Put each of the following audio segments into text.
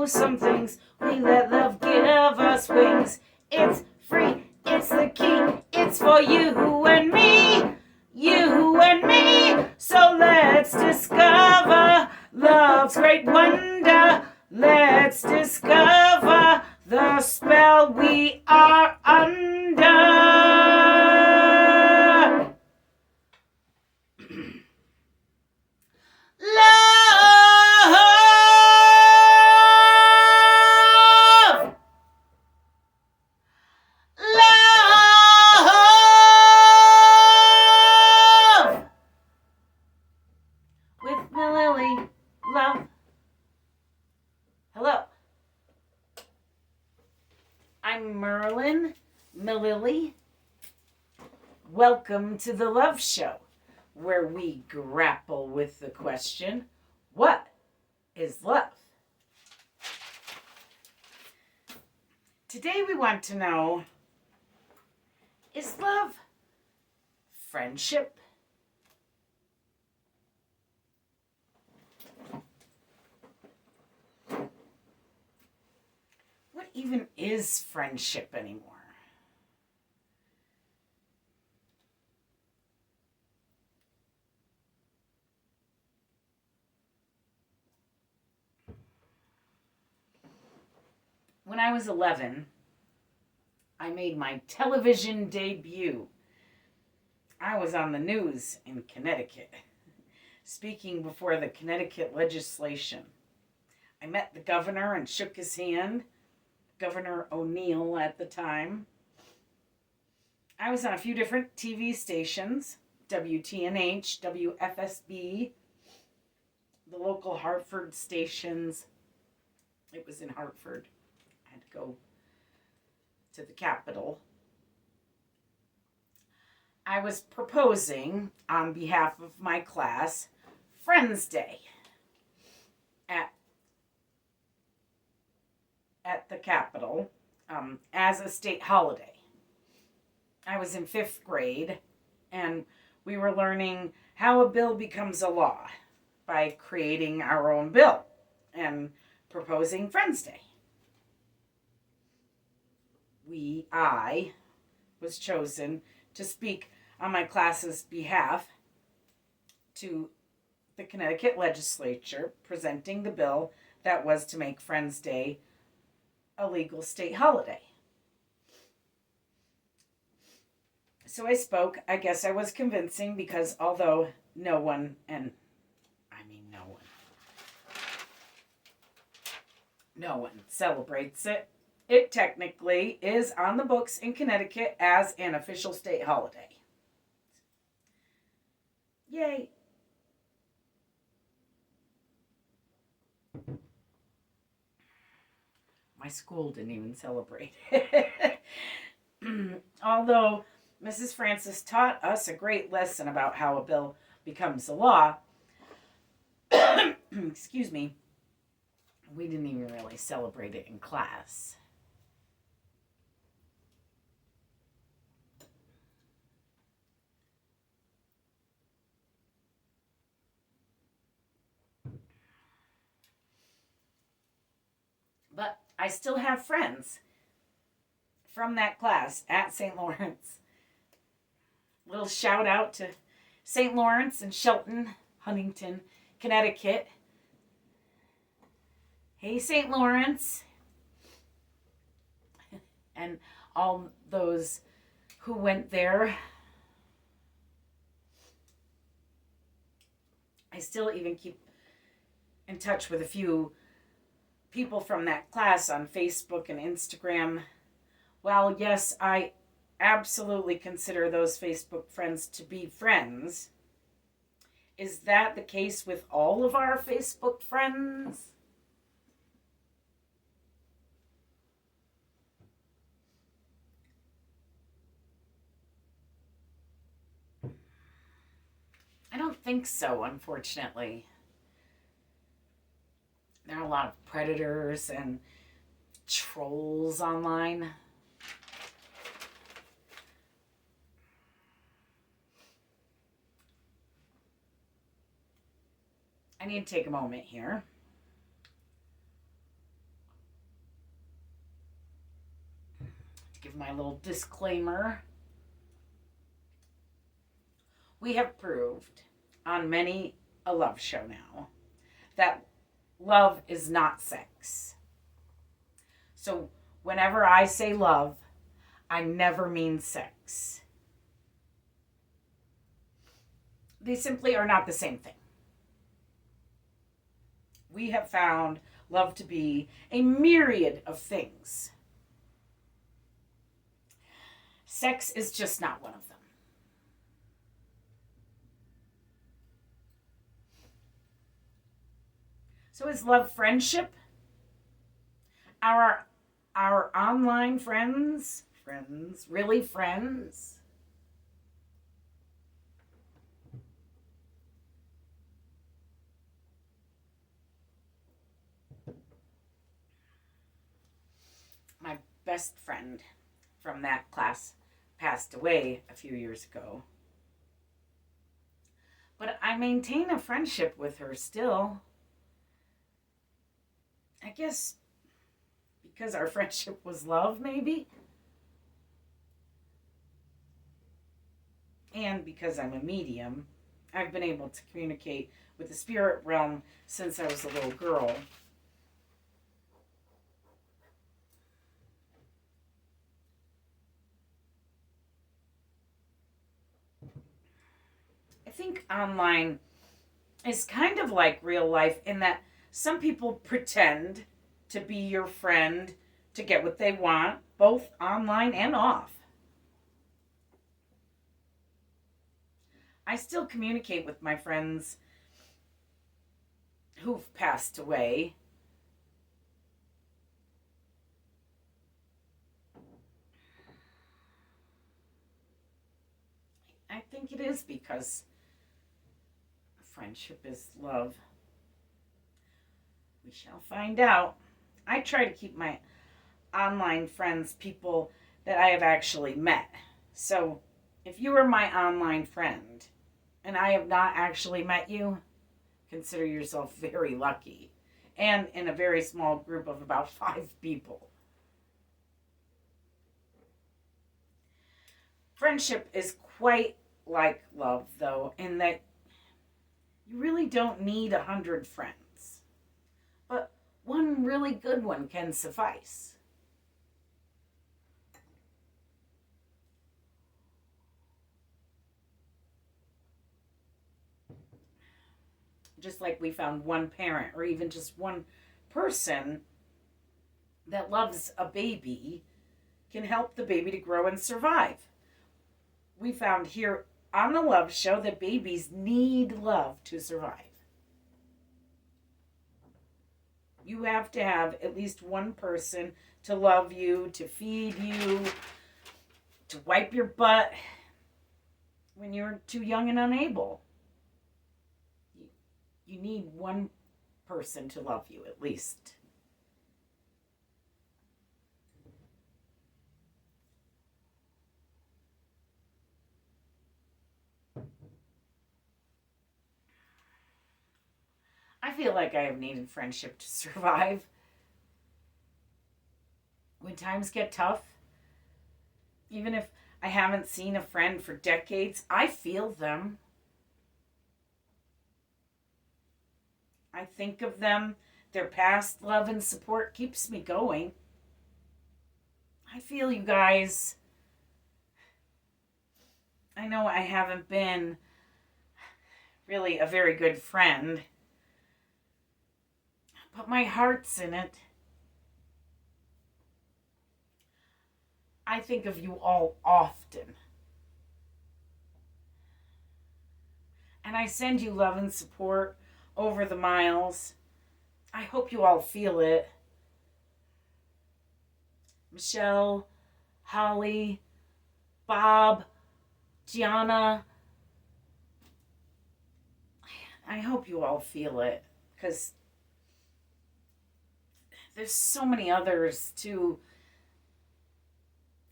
do some things. We let love give us wings. It's free, it's the key, it's for you and me. You and me. So let's discover love's great wonder. Let's discover the spell we are under. Love! Love! With Mililli, love. Hello. I'm Merlin, Mililli. Welcome to the Love Show, where we grapple with the question, what is love? Today we want to know, is love friendship? What even is friendship anymore? When I was 11, I made my television debut. I was on the news in Connecticut, speaking before the Connecticut legislation. I met the governor and shook his hand, Governor O'Neill at the time. I was on a few different TV stations, WTNH, WFSB, the local Hartford stations. It was in Hartford. I had to go to the capital. I was proposing on behalf of my class Friends Day at the Capitol as a state holiday. I was in 5th grade, and we were learning how a bill becomes a law by creating our own bill and proposing Friends Day. I was chosen to speak on my class's behalf to the Connecticut legislature, presenting the bill that was to make Friends Day a legal state holiday. So I spoke. I guess I was convincing because although no one celebrates it, it technically is on the books in Connecticut as an official state holiday. Yay. My school didn't even celebrate it. Although Mrs. Francis taught us a great lesson about how a bill becomes a law, excuse me, we didn't even really celebrate it in class. But I still have friends from that class at St. Lawrence. Little shout out to St. Lawrence and Shelton, Huntington, Connecticut. Hey, St. Lawrence. And all those who went there. I still even keep in touch with a few people from that class on Facebook and Instagram. While yes, I absolutely consider those Facebook friends to be friends, is that the case with all of our Facebook friends? I don't think so, unfortunately. There are a lot of predators and trolls online. I need to take a moment here give my little disclaimer. We have proved on many a love show now that love is not sex. So whenever I say love, I never mean sex. They simply are not the same thing. We have found love to be a myriad of things. Sex is just not one of them. So is love friendship? Our online friends really friends? My best friend from that class passed away a few years ago. But I maintain a friendship with her still. I guess because our friendship was love, maybe? And because I'm a medium, I've been able to communicate with the spirit realm since I was a little girl. I think online is kind of like real life in that some people pretend to be your friend to get what they want, both online and off. I still communicate with my friends who've passed away. I think it is because friendship is love. We shall find out. I try to keep my online friends people that I have actually met. So if you are my online friend and I have not actually met you, consider yourself very lucky. And in a very small group of about 5 people. Friendship is quite like love, though, in that you really don't need 100 friends. But one really good one can suffice. Just like we found one parent or even just one person that loves a baby can help the baby to grow and survive. We found here on the love show that babies need love to survive. You have to have at least one person to love you, to feed you, to wipe your butt when you're too young and unable. You need one person to love you, at least. I feel like I have needed friendship to survive. When times get tough, even if I haven't seen a friend for decades, I feel them. I think of them. Their past love and support keeps me going. I feel you guys. I know I haven't been really a very good friend, but my heart's in it. I think of you all often. And I send you love and support over the miles. I hope you all feel it. Michelle, Holly, Bob, Gianna. I hope you all feel it, because there's so many others too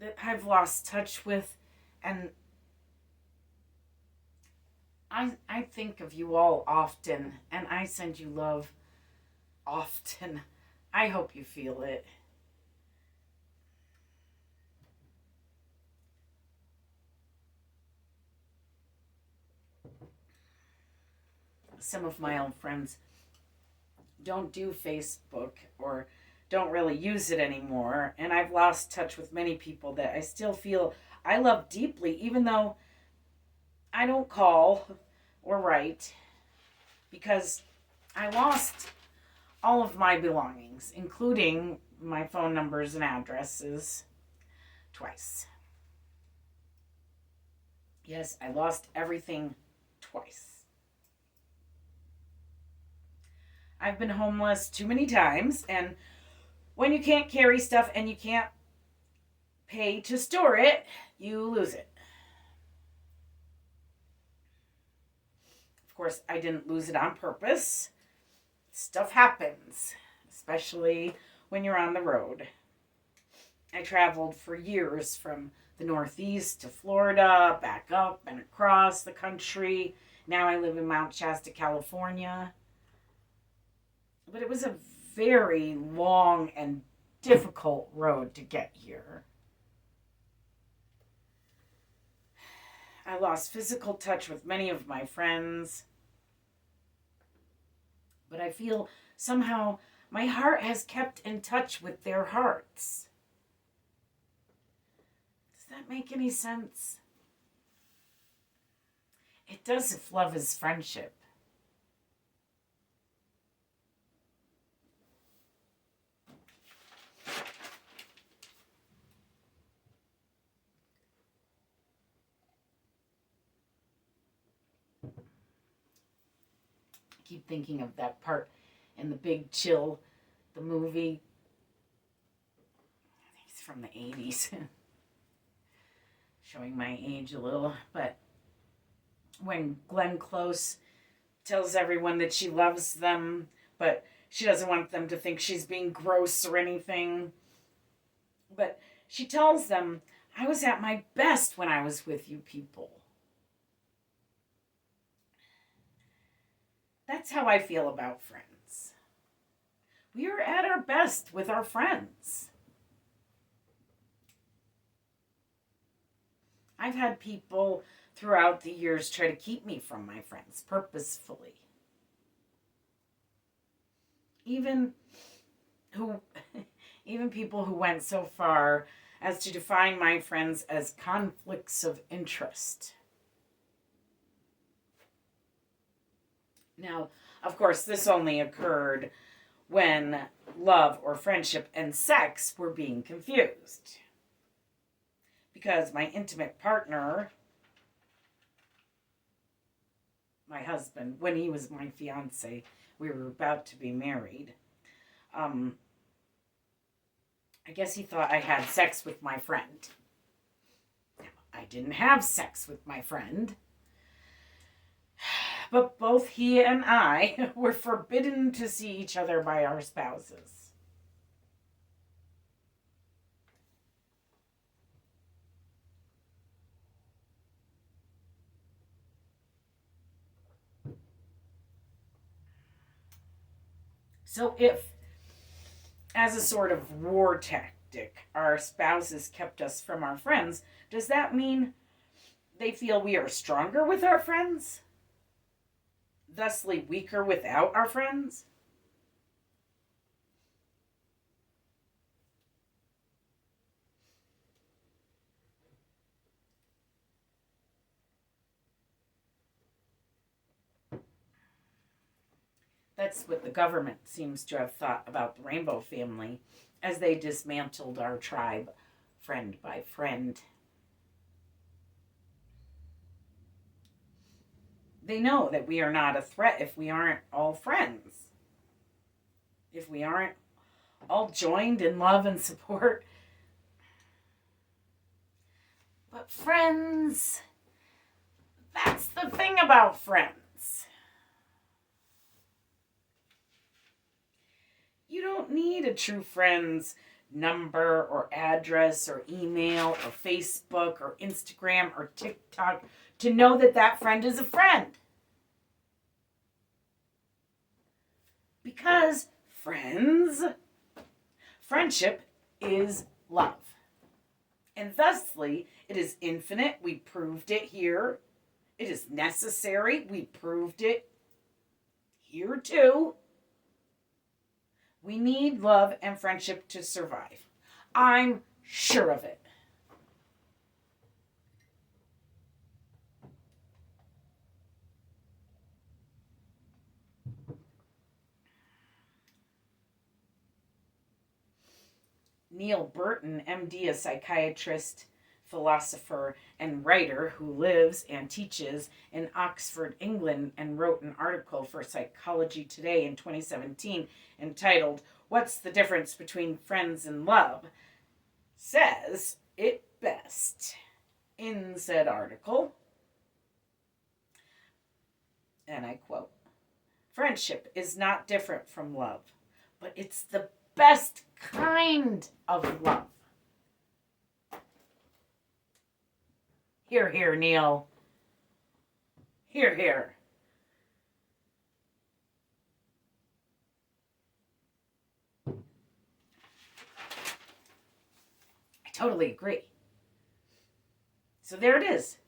that I've lost touch with, and I think of you all often, and I send you love often. I hope you feel it. some of my old friends don't do Facebook or don't really use it anymore. And I've lost touch with many people that I still feel I love deeply, even though I don't call or write, because I lost all of my belongings, including my phone numbers and addresses, twice. Yes, I lost everything twice. I've been homeless too many times, and when you can't carry stuff and you can't pay to store it, you lose it. Of course, I didn't lose it on purpose. Stuff happens, especially when you're on the road. I traveled for years from the Northeast to Florida, back up and across the country. Now I live in Mount Shasta, California. But it was a very long and difficult road to get here. I lost physical touch with many of my friends. But I feel somehow my heart has kept in touch with their hearts. Does that make any sense? It does if love is friendship. Keep thinking of that part in The Big Chill, the movie. I think it's from the 80s. Showing my age a little, but when Glenn Close tells everyone that she loves them, but she doesn't want them to think she's being gross or anything. But she tells them, I was at my best when I was with you people. That's how I feel about friends. We are at our best with our friends. I've had people throughout the years try to keep me from my friends purposefully. Even people who went so far as to define my friends as conflicts of interest. Now, of course, this only occurred when love or friendship and sex were being confused. Because my intimate partner, my husband, when he was my fiance, we were about to be married. I guess he thought I had sex with my friend. I didn't have sex with my friend. But both he and I were forbidden to see each other by our spouses. So if, as a sort of war tactic, our spouses kept us from our friends, does that mean they feel we are stronger with our friends? Thusly weaker without our friends? That's what the government seems to have thought about the Rainbow family as they dismantled our tribe friend by friend. They know that we are not a threat if we aren't all friends. If we aren't all joined in love and support. But friends, that's the thing about friends. You don't need a true friend's number or address or email or Facebook or Instagram or TikTok to know that that friend is a friend. Because friendship is love. And thusly, it is infinite. We proved it here. It is necessary. We proved it. here too. We need love and friendship to survive. I'm sure of it. Neil Burton, MD, a psychiatrist, philosopher, and writer who lives and teaches in Oxford, England, and wrote an article for Psychology Today in 2017 entitled, "What's the Difference Between Friends and Love?" says it best in said article, and I quote, "Friendship is not different from love, but it's the best kind of love." Hear, hear, Neil. Hear, hear. I totally agree. So there it is.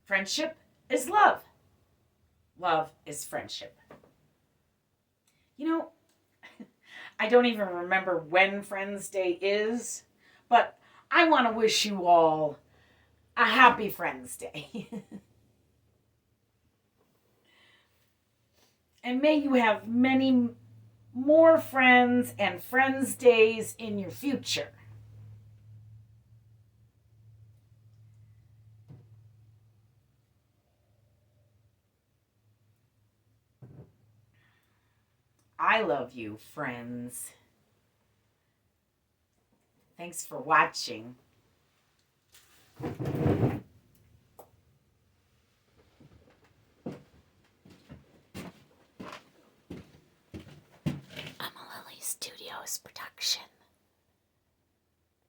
Friendship is love. Love is friendship. You know, I don't even remember when Friends Day is, but I want to wish you all a happy Friends Day. And may you have many more friends and Friends Days in your future. I love you, friends. Thanks for watching. A Mililli Studios production.